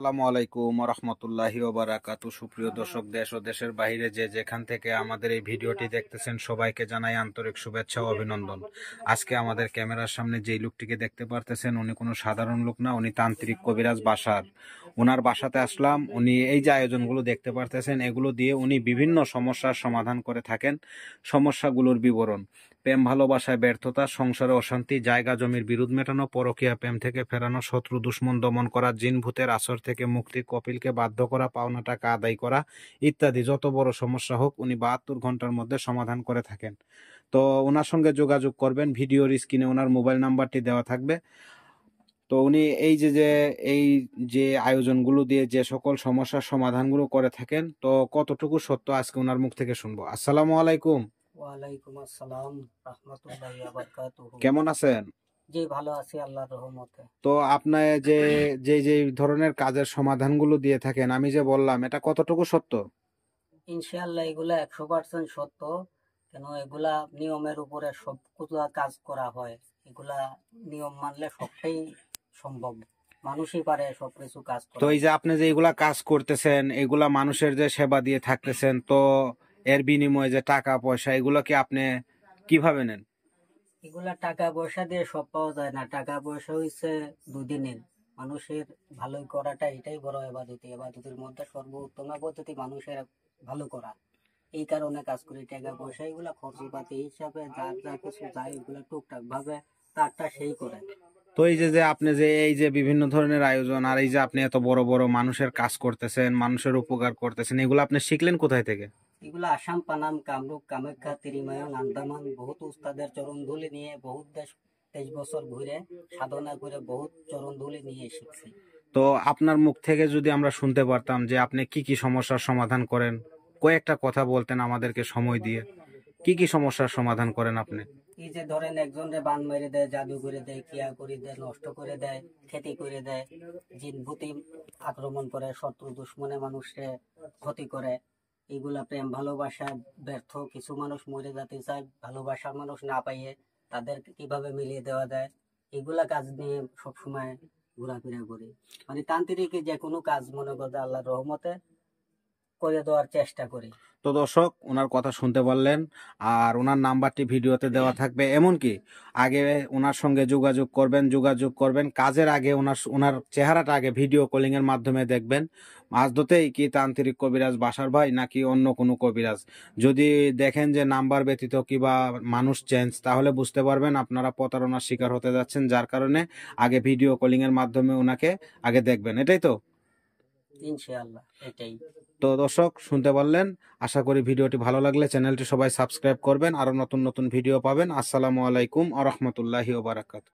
আসসালামু আলাইকুম রহমতুল্লাহি ওয়া বারাকাতুহু। সুপ্রিয় দর্শক, দেশ ও দেশের বাইরে যে যেখান থেকে আমাদের এই ভিডিওটি দেখতেছেন সবাইকে জানাই আন্তরিক শুভেচ্ছা ও অভিনন্দন। আজকে আমাদের ক্যামেরার সামনে যেই লোকটিকে দেখতে পারতেছেন উনি কোনো সাধারণ লোক না, উনি তান্ত্রিক কবিরাজ বাসার। ওনার বাসাতে আসলাম। উনি এই যে আয়োজনগুলো দেখতে পারতেছেন এগুলো দিয়ে উনি বিভিন্ন সমস্যার সমাধান করে থাকেন। সমস্যাগুলোর বিবরণ: প্রেম ভালোবাসায় ব্যর্থতা, সংসারে অশান্তি, জায়গা জমির বিরোধ মেটানো, পরকীয়া প্রেম থেকে ফেরানো, শত্রু দুশ্মন দমন করা, জিন ভূতের আসর থেকে মুক্তি, কপিলকে বাধ্য করা, পাওনা টাকা আদায় করা ইত্যাদি যত বড় সমস্যা হোক উনি 72 ঘন্টার মধ্যে সমাধান করে থাকেন। তো ওনার সঙ্গে যোগাযোগ করবেন, ভিডিওর স্ক্রিনে ওনার মোবাইল নাম্বারটি দেওয়া থাকবে। তো উনি এই যে আয়োজনগুলো দিয়ে যে সকল সমস্যার সমাধানগুলো করে থাকেন, তো কতটুকু সত্য আজকে ওনার মুখ থেকে শুনবো। আসসালামু আলাইকুম। ওয়ালাইকুম আসসালাম রাহমাতুল্লাহি ওয়া বারাকাতুহু। কেমন আছেন? জি, ভালো আছি আল্লাহর রহমতে। তো আপনার যে ধরনের কাজের সমাধানগুলো দিয়ে থাকেন আমি যে বললাম, এটা কতটুকু সত্য? ইনশাআল্লাহ এগুলা 100% সত্য। কেন এগুলা নিয়মের উপরে সবগুলা কাজ করা হয়। এগুলা নিয়ম মানলে সবটাই সম্ভব। মানুষই পারে সবকিছু কাজ তো করা। এই যে আপনি যে এগুলা কাজ করতেছেন, এগুলা মানুষের যে সেবা দিয়ে থাকতেছেন, তো এর বিনিময়ে যে টাকা পয়সা এগুলো কি আপনি কিভাবে নেন? এগুলা টাকা পয়সা দিয়ে সব পাওয়া যায় না। টাকা পয়সা হইছে দুদিনের। মানুষের ভালোই করাটা এটাই বড় ইবাদত। ইবাদতের মধ্যে সর্বোত্তম পদ্ধতি মানুষের ভালো করা। এই কারণে কাজ করি। টাকা পয়সা এগুলা খরচপাতি হিসাবে যার যা কিছু যায় এগুলা টুকটাক ভাবে তারটা সেই করে। তো এই যে আপনি যে এই যে বিভিন্ন ধরনের আয়োজন আর এই যে আপনি এত বড় বড় মানুষের কাজ করতেছেন, মানুষের উপকার করতেছেন, এগুলো আপনি শিখলেন কোথায় থেকে? এগুলা আসাম, পানাম, কামরূপ, কামাখ্যা, তিরিমায়ং, আন্দামান বহুত উস্তাদের চরণ ধুলি নিয়ে বহুত দেশ 23 বছর ঘুরে সাধনা করে বহুত চরণ ধুলি নিয়ে শিখছি। তো আপনার মুখ থেকে যদি আমরা শুনতে পারতাম যে আপনি কি কি সমস্যার সমাধান করেন, কয়েকটা কথা বলতেন আমাদেরকে সময় দিয়ে। কি কি সমস্যার সমাধান করেন আপনি? এই যে ধরেন একজনের বান মেরে দেয়, জাদু করে দেয়, ক্রিয়া করে দেয়, নষ্ট করে দেয়, ক্ষতি করে দেয়, জিন ভূতি আক্রমণ করে, শত্রু দুশ্মনে মানুষকে ক্ষতি করে। এইগুলা প্রেম ভালোবাসা ব্যর্থ, কিছু মানুষ মরে যেতে চায়, ভালোবাসার মানুষ না পাইয়ে তাদের কিভাবে মিলিয়ে দেওয়া যায়, এগুলা কাজ নিয়ে সবসময় ঘোরাফেরা করি। মানে তান্ত্রিক যে কোনো কাজ মনে করতে আল্লাহর রহমতে করে দেওয়ার চেষ্টা করি। তো দর্শক, ওনার কথা শুনতে পারলেন, আর ওনার নাম্বারটি ভিডিওতে দেওয়া থাকবে। এমনকি আগে ওনার সঙ্গে যোগাযোগ করবেন কাজের আগে ওনার চেহারাটা আগে ভিডিও কলিং এর মাধ্যমে দেখবেন। আদতেই কি তান্ত্রিক কবিরাজ বাসার ভাই নাকি অন্য কোনো কবিরাজ। যদি দেখেন যে নাম্বার ব্যতীত কিবা মানুষ চেঞ্জ, তাহলে বুঝতে পারবেন আপনারা প্রতারণার শিকার হতে যাচ্ছেন। যার কারণে আগে ভিডিও কলিং এর মাধ্যমে ওনাকে আগে দেখবেন, এটাই তো? ইনশাআল্লাহ এটাই। তো দর্শক, শুনতে পারলেন। আশা করি ভিডিওটি ভালো লাগলে চ্যানেলটি সবাই সাবস্ক্রাইব করবেন, আরো নতুন নতুন ভিডিও পাবেন। আসসালামু আলাইকুম ওয়া রাহমাতুল্লাহি ওয়া বারাকাতুহু।